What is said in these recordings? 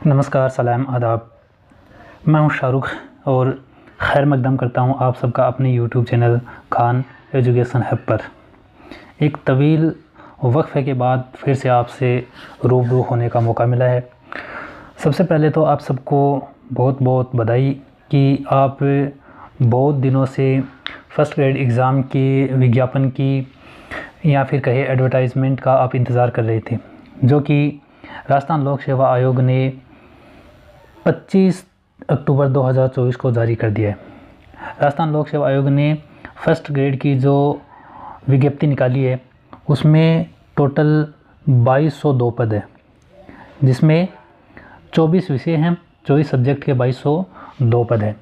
नमस्कार, सलाम, आदाब। मैं हूं शाहरुख और खैर मकदम करता हूं आप सबका अपने YouTube channel Khan education hub पर। एक तवील वक्फ़े के बाद फिर से आपसे रूबरू होने का मौका मिला है। सबसे पहले तो आप सबको बहुत बहुत बधाई कि आप बहुत दिनों से फ़र्स्ट ग्रेड एग्ज़ाम के विज्ञापन की या फिर कहे एडवर्टाइजमेंट का आप इंतज़ार कर रहे थे, जो कि राजस्थान लोक सेवा आयोग ने 25 अक्टूबर 2024 को जारी कर दिया है। राजस्थान लोक सेवा आयोग ने फर्स्ट ग्रेड की जो विज्ञप्ति निकाली है उसमें टोटल 2202 पद है, जिसमें 24 विषय हैं, 24 सब्जेक्ट के 2202 पद हैं।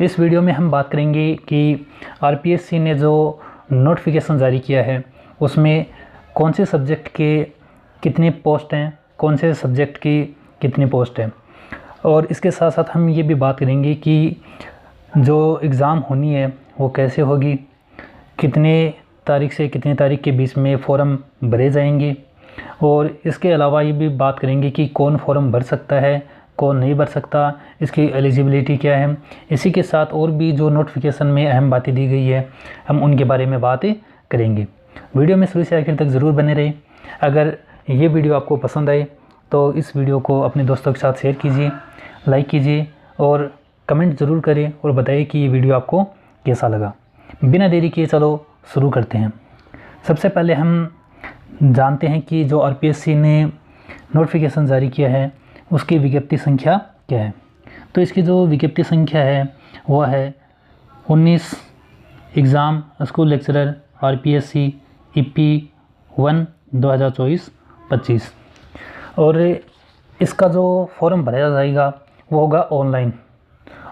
इस वीडियो में हम बात करेंगे कि आरपीएससी ने जो नोटिफिकेशन जारी किया है उसमें कौन से सब्जेक्ट के कितने पोस्ट हैं, कौन से सब्जेक्ट की कितनी पोस्ट हैं, और इसके साथ साथ हम ये भी बात करेंगे कि जो एग्ज़ाम होनी है वो कैसे होगी, कितने तारीख से कितनी तारीख के बीच में फ़ॉर्म भरे जाएंगे, और इसके अलावा ये भी बात करेंगे कि कौन फ़ॉर्म भर सकता है, कौन नहीं भर सकता, इसकी एलिजिबिलिटी क्या है। इसी के साथ और भी जो नोटिफिकेशन में अहम बातें दी गई है हम उनके बारे में बात करेंगे। वीडियो में शुरू से आखिर तक ज़रूर बने रहे। अगर ये वीडियो आपको पसंद आए तो इस वीडियो को अपने दोस्तों के साथ शेयर कीजिए, लाइक कीजिए और कमेंट ज़रूर करें और बताइए कि ये वीडियो आपको कैसा लगा। बिना देरी किए चलो शुरू करते हैं। सबसे पहले हम जानते हैं कि जो आरपीएससी ने नोटिफिकेशन जारी किया है उसकी विज्ञप्ति संख्या क्या है। तो इसकी जो विज्ञप्ति संख्या है वह है 19 exam school lecturer RPSC EP 1 2024-25, और इसका जो फॉर्म भरा जाएगा वो होगा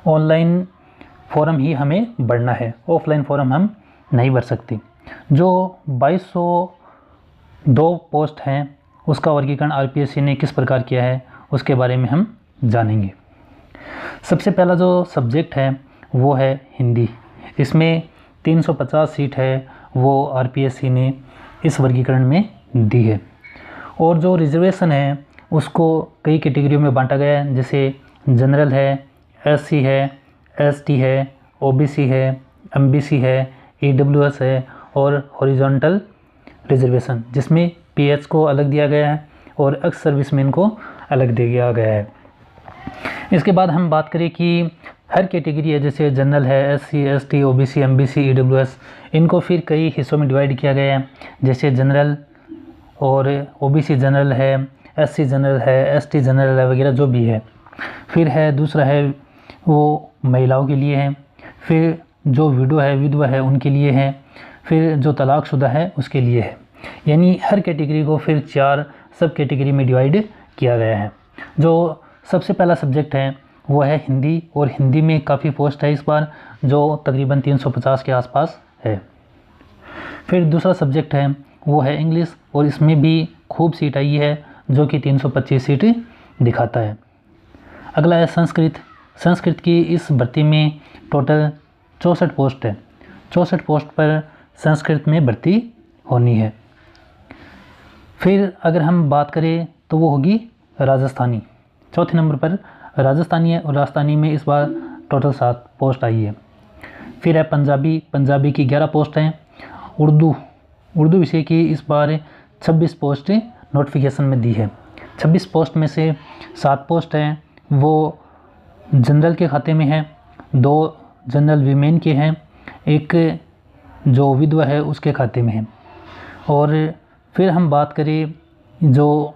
ऑनलाइन फॉर्म ही हमें भरना है, ऑफलाइन फॉर्म हम नहीं भर सकते। जो 2202 पोस्ट हैं उसका वर्गीकरण आरपीएससी ने किस प्रकार किया है उसके बारे में हम जानेंगे। सबसे पहला जो सब्जेक्ट है वो है हिंदी। इसमें 350 सीट है वो आरपीएससी ने इस वर्गीकरण में दी है, और जो रिजर्वेशन है उसको कई कैटेगरियों में बांटा गया है, जैसे जनरल है, एससी है, एसटी है, ओबीसी है, एमबीसी है, ईडब्ल्यूएस है और हॉरिजॉन्टल रिजर्वेशन, जिसमें पीएच को अलग दिया गया है और एक्स सर्विसमैन को अलग दिया गया है। इसके बाद हम बात करें कि हर कैटेगरी है, जैसे जनरल है, SC, ST, OBC, MBC, EWS, इनको फिर कई हिस्सों में डिवाइड किया गया है, जैसे जनरल और ओबीसी जनरल है, एससी जनरल है, एसटी जनरल है वगैरह जो भी है। फिर है दूसरा है वो महिलाओं के लिए है, फिर जो विधवा है उनके लिए है, फिर जो तलाकशुदा है उसके लिए है। यानी हर कैटेगरी को फिर 4 सब कैटेगरी में डिवाइड किया गया है। जो सबसे पहला सब्जेक्ट है वो है हिंदी, और हिंदी में काफ़ी पोस्ट है इस बार, जो तकरीबन 350 के आसपास है। फिर दूसरा सब्जेक्ट है वो है इंग्लिश, और इसमें भी खूब सीट आई है जो कि 325 सीट दिखाता है। अगला है संस्कृत की इस भर्ती में टोटल 64 पोस्ट है। 64 पोस्ट पर संस्कृत में भर्ती होनी है। फिर अगर हम बात करें तो वो होगी राजस्थानी। चौथे नंबर पर राजस्थानी है, और राजस्थानी में इस बार टोटल 7 पोस्ट आई है। फिर है पंजाबी की 11 पोस्ट हैं। उर्दू विषय की इस बार 26 पोस्ट नोटिफिकेशन में दी है। 26 पोस्ट में से 7 पोस्ट हैं वो जनरल के खाते में है, 2 जनरल वीमेन के हैं, एक जो विधवा है उसके खाते में है। और फिर हम बात करें जो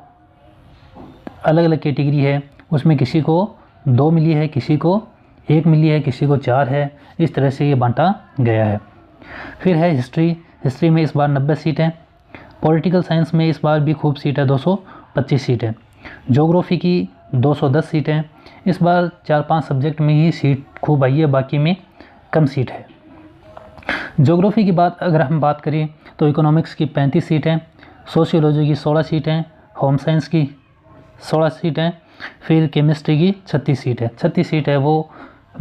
अलग अलग कैटेगरी है उसमें किसी को 2 मिली है, किसी को 1 मिली है, किसी को 4 है, इस तरह से ये बांटा गया है। फिर है हिस्ट्री में इस बार 90 सीट है। पॉलिटिकल साइंस में इस बार भी खूब सीट है, 225 सीट है। ज्योग्राफी की 210 सीट है। इस बार 4-5 सब्जेक्ट में ही सीट खूब आई है, बाकी में कम सीट है। ज्योग्राफी की बात अगर हम बात करें तो इकोनॉमिक्स की 35 सीट है, सोशियोलॉजी की 16 सीट हैं, होम साइंस की 16 सीट हैं, फिर केमिस्ट्री की 36 सीट है। 36 सीट है वो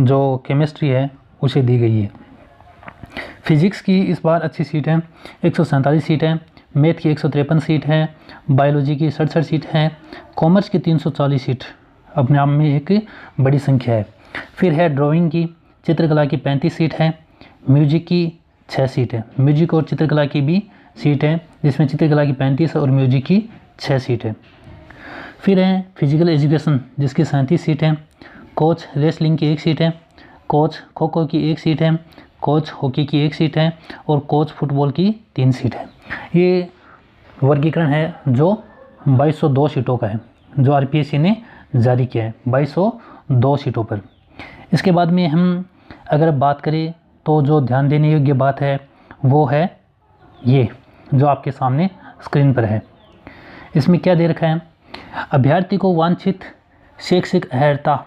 जो केमिस्ट्री है उसे दी गई है। फिज़िक्स की इस बार अच्छी सीट है, 147 सीट है। मैथ की 153 सीट है, बायोलॉजी की 67 सीट है, कॉमर्स की 340 सीट अपने आप में एक बड़ी संख्या है। फिर है ड्राइंग की, चित्रकला की 35 सीट है, म्यूजिक की 6 सीट है। म्यूजिक और चित्रकला की भी सीट है, जिसमें चित्रकला की 35 और म्यूजिक की 6 सीट है। फिर है फिजिकल एजुकेशन, जिसकी 37 सीट है। कोच रेसलिंग की 1 सीट है, कोच खो खो की 1 सीट है, कोच हॉकी की 1 सीट है और कोच फुटबॉल की 3 सीट है। ये वर्गीकरण है जो 2202 सीटों का है, जो आरपीएससी ने जारी किया है 2202 सीटों पर। इसके बाद में हम अगर बात करें तो जो ध्यान देने योग्य बात है वो है ये जो आपके सामने स्क्रीन पर है। इसमें क्या दे रखा है, अभ्यर्थी को वांछित शैक्षिक अर्हता,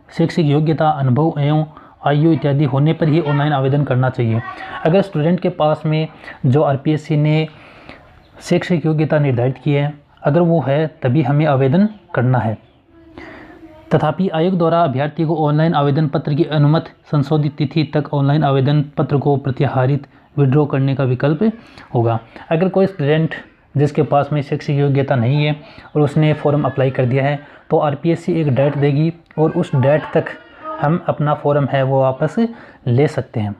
शैक्षिक योग्यता, अनुभव एवं आयु इत्यादि होने पर ही ऑनलाइन आवेदन करना चाहिए। अगर स्टूडेंट के पास में जो आरपीएससी ने शैक्षिक योग्यता निर्धारित की है, अगर वो है तभी हमें आवेदन करना है। तथापि आयोग द्वारा अभ्यर्थी को ऑनलाइन आवेदन पत्र की अनुमति संशोधित तिथि तक ऑनलाइन आवेदन पत्र को प्रत्याहरित विड्रॉ करने का विकल्प होगा। अगर कोई स्टूडेंट जिसके पास में शैक्षिक योग्यता नहीं है और उसने फॉर्म अप्लाई कर दिया है तो आरपीएससी एक डेट देगी और उस डेट तक हम अपना फॉर्म है वो वापस ले सकते हैं।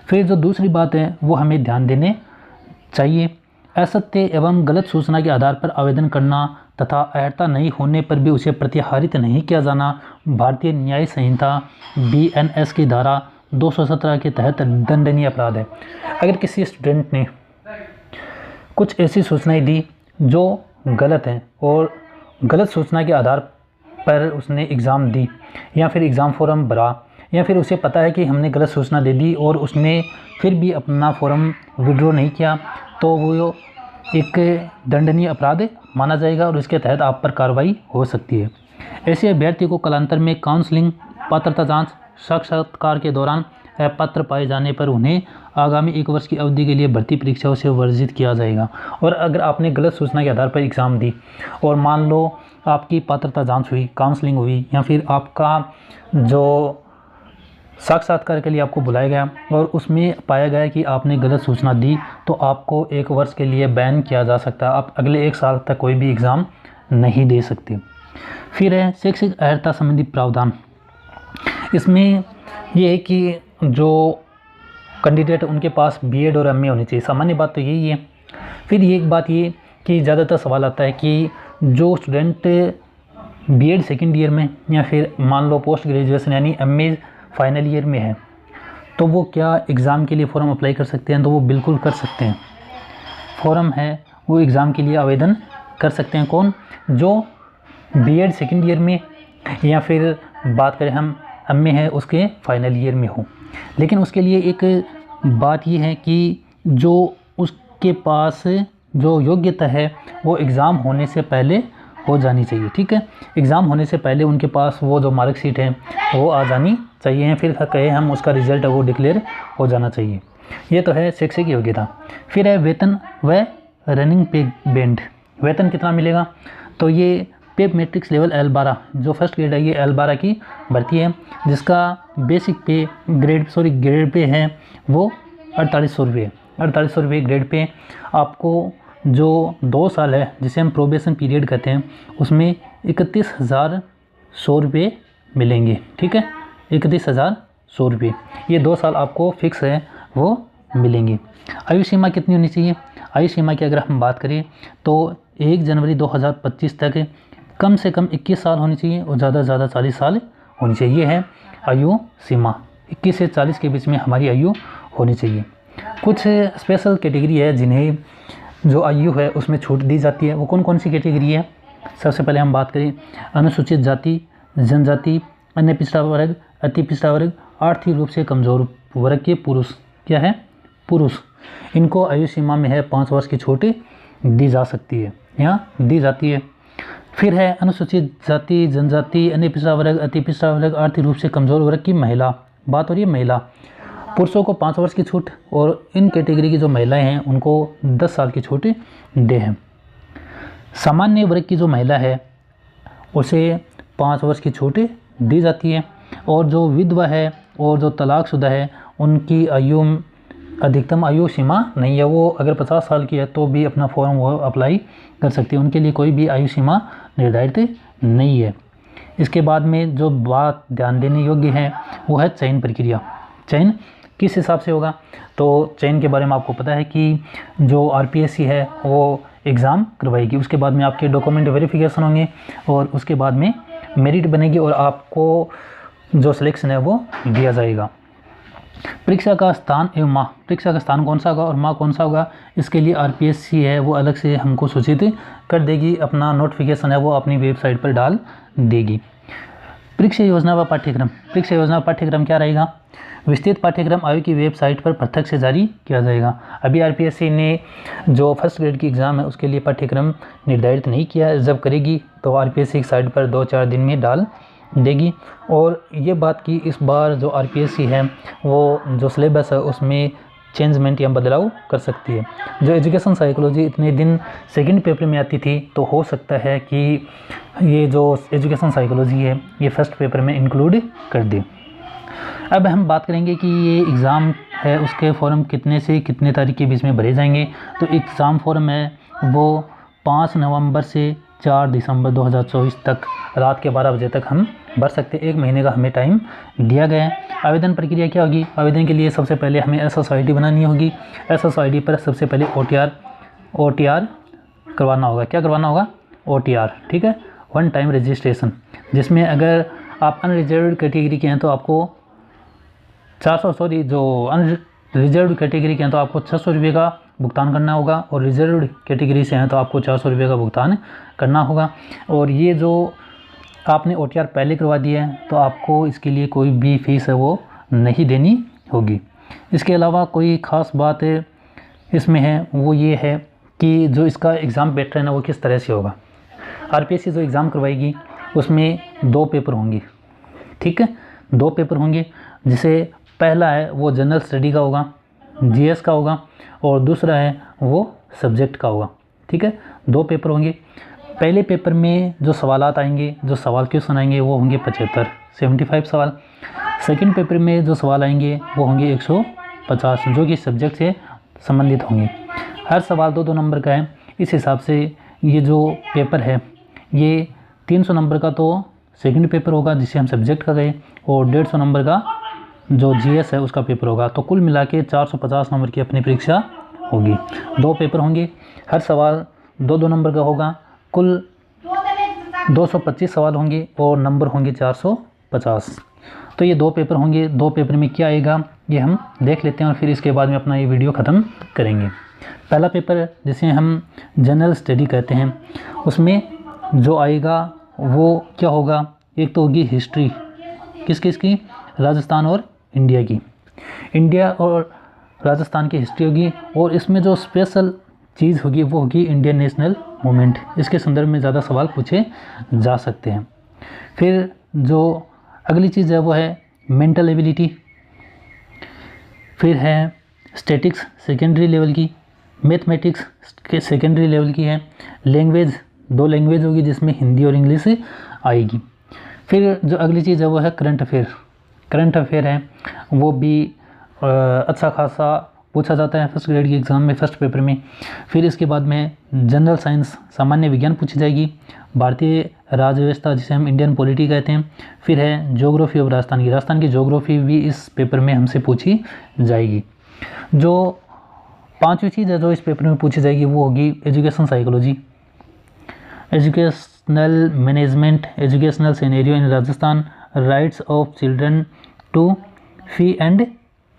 फिर जो दूसरी बात है वो हमें ध्यान देने चाहिए, असत्य एवं गलत सूचना के आधार पर आवेदन करना तथा अर्हता नहीं होने पर भी उसे प्रत्याहरित नहीं किया जाना भारतीय न्याय संहिता BNS की धारा 217 के तहत दंडनीय अपराध है। अगर किसी स्टूडेंट ने कुछ ऐसी सूचनाएं दी जो गलत हैं और गलत सूचना के आधार पर उसने एग्ज़ाम दी या फिर एग्ज़ाम फॉर्म भरा या फिर उसे पता है कि हमने गलत सूचना दे दी और उसने फिर भी अपना फॉर्म विड्रॉ नहीं किया, तो वो एक दंडनीय अपराध माना जाएगा और इसके तहत आप पर कार्रवाई हो सकती है। ऐसे अभ्यर्थी को कालांतर में काउंसलिंग, पात्रता जांच, साक्षात्कार के दौरान अपात्र पाए जाने पर उन्हें आगामी 1 वर्ष की अवधि के लिए भर्ती परीक्षाओं से वर्जित किया जाएगा। और अगर आपने गलत सूचना के आधार पर एग्ज़ाम दी और मान लो आपकी पात्रता जांच हुई, काउंसलिंग हुई या फिर आपका जो साक्षात्कार के लिए आपको बुलाया गया और उसमें पाया गया कि आपने गलत सूचना दी, तो आपको 1 वर्ष के लिए बैन किया जा सकता है। आप अगले 1 साल तक कोई भी एग्ज़ाम नहीं दे सकते। फिर है शैक्षिक अर्हता संबंधी प्रावधान। इसमें ये है कि जो कैंडिडेट उनके पास बीएड और एमए होनी चाहिए, सामान्य बात तो यही है। फिर ये एक बात ये कि ज़्यादातर सवाल आता है कि जो स्टूडेंट बीएड सेकेंड ईयर में या फिर मान लो पोस्ट ग्रेजुएशन यानी एमए फाइनल ईयर में है तो वो क्या एग्ज़ाम के लिए फ़ॉर्म अप्लाई कर सकते हैं? तो वो बिल्कुल कर सकते हैं। फॉर्म है वो एग्ज़ाम के लिए आवेदन कर सकते हैं। कौन? जो बीएड सेकेंड ईयर में या फिर बात करें हम एमए है उसके फाइनल ईयर में हो। लेकिन उसके लिए एक बात ये है कि जो उसके पास जो योग्यता है वो एग्ज़ाम होने से पहले हो जानी चाहिए। ठीक है, एग्ज़ाम होने से पहले उनके पास वो जो मार्कशीट है वो आ जानी चाहिए, फिर कहे हम उसका रिज़ल्ट है वो डिक्लेयर हो जाना चाहिए। ये तो है शैक्षिक योग्यता। फिर है वेतन व रनिंग पे बैंड। वेतन कितना मिलेगा? तो ये पे मैट्रिक्स लेवल L12 जो फर्स्ट ग्रेड है, ये L12 की भर्ती है जिसका बेसिक पे ग्रेड पे है वो 4800 रुपये। 4800 रुपये ग्रेड पे आपको जो 2 साल है जिसे हम प्रोबेशन पीरियड कहते हैं उसमें 31,100 रुपये मिलेंगे। ठीक है, 31,100 रुपये, ये 2 साल आपको फिक्स है वो मिलेंगे। आयु सीमा कितनी होनी चाहिए? आयु सीमा की अगर हम बात करें तो 1 जनवरी 2025 तक कम से कम 21 साल होनी चाहिए और ज़्यादा से ज़्यादा 40 साल होनी चाहिए। ये है आयु सीमा, 21 से 40 के बीच में हमारी आयु होनी चाहिए। कुछ स्पेशल कैटेगरी है जिन्हें जो आयु है उसमें छूट दी जाती है। वो कौन कौन सी कैटेगरी है? सबसे पहले हम बात करें अनुसूचित जाति, जनजाति, अन्य पिछड़ा वर्ग, अति पिछड़ा वर्ग, आर्थिक रूप से कमज़ोर वर्ग के पुरुष, क्या है? पुरुष, इनको आयु सीमा में है 5 वर्ष की छूट दी जा सकती है, यहाँ दी जाती है। फिर है अनुसूचित जाति, जनजाति, अन्य पिछड़ा वर्ग, अति पिछड़ा वर्ग, आर्थिक रूप से कमज़ोर वर्ग की महिला, बात हो रही है महिला। पुरुषों को 5 वर्ष की छूट और इन कैटेगरी की जो महिलाएं हैं उनको 10 साल की छूट दे हैं। सामान्य वर्ग की जो महिला है उसे 5 वर्ष की छूट दी जाती है और जो विधवा है और जो तलाकशुदा है उनकी आयु अधिकतम आयु सीमा नहीं है। वो अगर 50 साल की है तो भी अपना फॉर्म वो अप्लाई कर सकती है, उनके लिए कोई भी आयु सीमा निर्धारित नहीं है। इसके बाद में जो बात ध्यान देने योग्य है वो है चयन प्रक्रिया। चयन किस हिसाब से होगा, तो चयन के बारे में आपको पता है कि जो आरपीएससी है वो एग्ज़ाम करवाएगी, उसके बाद में आपके डॉक्यूमेंट वेरिफिकेशन होंगे और उसके बाद में मेरिट बनेगी और आपको जो सिलेक्शन है वो दिया जाएगा। परीक्षा का स्थान एवं माह, परीक्षा का स्थान कौन सा होगा और माह कौन सा होगा, इसके लिए आरपीएससी है वो अलग से हमको सूचित कर देगी, अपना नोटिफिकेशन है वो अपनी वेबसाइट पर डाल देगी। परीक्षा योजना व पाठ्यक्रम, परीक्षा योजना व पाठ्यक्रम क्या रहेगा, विस्तृत पाठ्यक्रम आयोग की वेबसाइट पर पृथक से जारी किया जाएगा। अभी आरपीएससी ने जो फर्स्ट ग्रेड की एग्ज़ाम है उसके लिए पाठ्यक्रम निर्धारित नहीं किया है, जब करेगी तो आरपीएससी की साइट पर 2-4 दिन में डाल देगी। और ये बात कि इस बार जो आरपीएससी है वो जो सिलेबस है उसमें चेंजमेंट या बदलाव कर सकती है। जो एजुकेशन साइकोलॉजी इतने दिन सेकंड पेपर में आती थी, तो हो सकता है कि ये जो एजुकेशन साइकोलॉजी है ये फर्स्ट पेपर में इंक्लूड कर दे। अब हम बात करेंगे कि ये एग्ज़ाम है उसके फॉर्म कितने से कितने तारीख के बीच में भरे जाएंगे। तो एग्ज़ाम फॉर्म है वो 5 नवंबर से 4 दिसंबर 2024 तक रात के 12 बजे तक हम भर सकते हैं। 1 महीने का हमें टाइम दिया गया है। आवेदन प्रक्रिया क्या होगी, आवेदन के लिए सबसे पहले हमें SSID बनानी होगी। SSID पर सबसे पहले OTR करवाना होगा। क्या करवाना होगा, OTR, ठीक है, 1 टाइम रजिस्ट्रेशन, जिसमें अगर आप अनरिजर्व्ड कैटेगरी के हैं तो आपको 400 जो अनरिजर्व्ड कैटेगरी के हैं तो आपको 600 रुपये का भुगतान करना होगा और रिजर्व्ड कैटेगरी से हैं तो आपको 400 रुपये का भुगतान करना होगा। और ये जो आपने OTR पहले करवा दिया है तो आपको इसके लिए कोई भी फीस है वो नहीं देनी होगी। इसके अलावा कोई ख़ास बात इसमें है वो ये है कि जो इसका एग्ज़ाम पैटर्न है वो किस तरह से होगा। आरपीएससी जो एग्ज़ाम करवाएगी उसमें 2 पेपर होंगे, ठीक है, 2 पेपर होंगे, जिसे पहला है वो जनरल स्टडी का होगा, GS का होगा, और दूसरा है वो सब्जेक्ट का होगा, ठीक है। 2 पेपर होंगे। पहले पेपर में जो सवालात आएंगे, जो सवाल क्वेश्चन आएंगे वो होंगे 75 सवाल। सेकंड पेपर में जो सवाल आएंगे वो होंगे 150, जो कि सब्जेक्ट से संबंधित होंगे। हर सवाल 2-2 नंबर का है। इस हिसाब से ये जो पेपर है ये 300 नंबर का तो सेकंड पेपर होगा जिसे हम सब्जेक्ट का गए, और 150 नंबर का जो GS है उसका पेपर होगा। तो कुल मिला के 450 नंबर की अपनी परीक्षा होगी। 2 पेपर होंगे, हर सवाल 2-2 नंबर का होगा, कुल 225 सवाल होंगे और नंबर होंगे 450। तो ये 2 पेपर होंगे। 2 पेपर में क्या आएगा ये हम देख लेते हैं और फिर इसके बाद में अपना ये वीडियो ख़त्म करेंगे। पहला पेपर जिसे हम जनरल स्टडी कहते हैं, उसमें जो आएगा वो क्या होगा, एक तो होगी हिस्ट्री, किस की, राजस्थान और इंडिया की। इंडिया और राजस्थान की हिस्ट्री होगी, और इसमें जो स्पेशल चीज़ होगी वो होगी इंडियन नेशनल मूवमेंट। इसके संदर्भ में ज़्यादा सवाल पूछे जा सकते हैं। फिर जो अगली चीज़ है वो है मेंटल एबिलिटी, फिर है स्टैटिक्स सेकेंडरी लेवल की, मैथमेटिक्स के सेकेंडरी लेवल की है, लैंग्वेज 2 लैंग्वेज होगी जिसमें हिंदी और इंग्लिश आएगी। फिर जो अगली चीज़ है वो है करंट अफेयर। करंट अफेयर है वो भी अच्छा खासा पूछा जाता है फर्स्ट ग्रेड की एग्ज़ाम में, फर्स्ट पेपर में। फिर इसके बाद में जनरल साइंस सामान्य विज्ञान पूछी जाएगी, भारतीय राज्य व्यवस्था जिसे हम इंडियन पॉलिटी कहते हैं। फिर है ज्योग्राफी ऑफ राजस्थान की, राजस्थान की ज्योग्राफी भी इस पेपर में हमसे पूछी जाएगी। जो 5वीं चीज़ है जो इस पेपर में पूछी जाएगी वो होगी education psychology, educational management, educational scenario in Rajasthan, rights of children to free and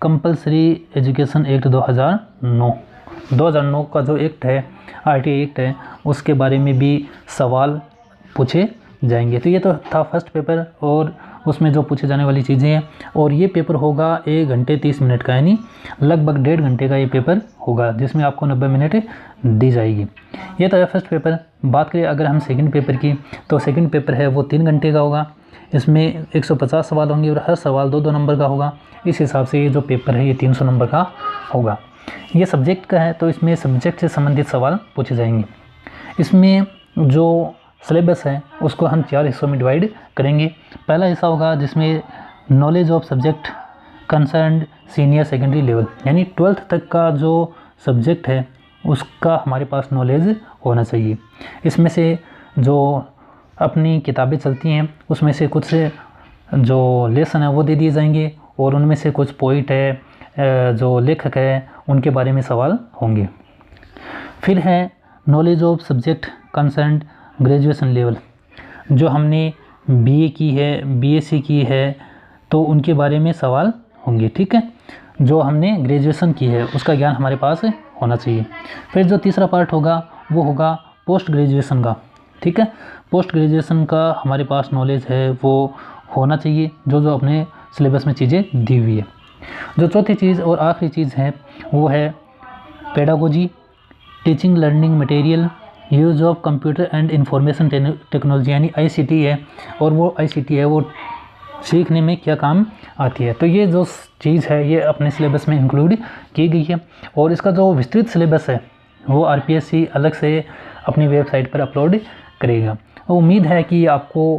compulsory education act 2009 का जो एक्ट है, RTI एक्ट है, उसके बारे में भी सवाल पूछे जाएंगे। तो ये तो था फर्स्ट पेपर और उसमें जो पूछे जाने वाली चीज़ें हैं। और ये पेपर होगा 1 घंटे 30 मिनट का, यानी लगभग 1.5 घंटे का ये पेपर होगा, जिसमें आपको 90 मिनट दी जाएगी। ये तो है फर्स्ट पेपर। बात करें अगर हम सेकंड पेपर की, तो सेकंड पेपर है वो 3 घंटे का होगा। इसमें 150 सवाल होंगे और हर सवाल 2-2 नंबर का होगा। इस हिसाब से ये जो पेपर है ये 300 नंबर का होगा। ये सब्जेक्ट का है तो इसमें सब्जेक्ट से संबंधित सवाल पूछे जाएंगे। इसमें जो सिलेबस है उसको हम 4 हिस्सों में डिवाइड करेंगे। पहला हिस्सा होगा जिसमें knowledge of subject concerned senior secondary level, यानी 12th तक का जो सब्जेक्ट है उसका हमारे पास नॉलेज होना चाहिए। इसमें से जो अपनी किताबें चलती हैं उसमें से कुछ जो लेसन है वो दे दिए जाएंगे और उनमें से कुछ पोइट है जो लेखक है उनके बारे में सवाल होंगे। फिर है knowledge of subject concern graduation level, जो हमने बीए की है, बीएससी की है तो उनके बारे में सवाल होंगे, ठीक है। जो हमने ग्रेजुएशन की है उसका ज्ञान हमारे पास होना चाहिए। फिर जो तीसरा पार्ट होगा वो होगा पोस्ट ग्रेजुएशन का, ठीक है। पोस्ट ग्रेजुएशन का हमारे पास नॉलेज है वो होना चाहिए, जो अपने सिलेबस में चीज़ें दी हुई है। जो चौथी चीज़ और आखिरी चीज़ है वो है pedagogy, teaching learning material, use of computer and information technology यानी ICT है, और वो ICT है वो सीखने में क्या काम आती है। तो ये जो चीज़ है ये अपने सिलेबस में इंक्लूड की गई है और इसका जो विस्तृत सिलेबस है वो RPSC अलग से अपनी वेबसाइट पर अपलोड करेगा। उम्मीद है कि आपको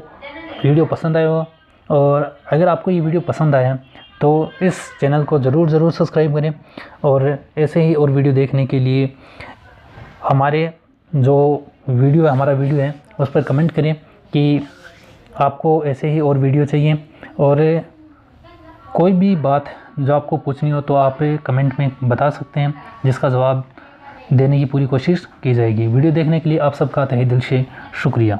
वीडियो पसंद आया हो, और अगर आपको ये वीडियो पसंद आया तो इस चैनल को ज़रूर सब्सक्राइब करें, और ऐसे ही और वीडियो देखने के लिए हमारे जो वीडियो है, हमारा वीडियो है उस पर कमेंट करें कि आपको ऐसे ही और वीडियो चाहिए, और कोई भी बात जो आपको पूछनी हो तो आप कमेंट में बता सकते हैं, जिसका जवाब देने की पूरी कोशिश की जाएगी। वीडियो देखने के लिए आप सबका तहे दिल से शुक्रिया।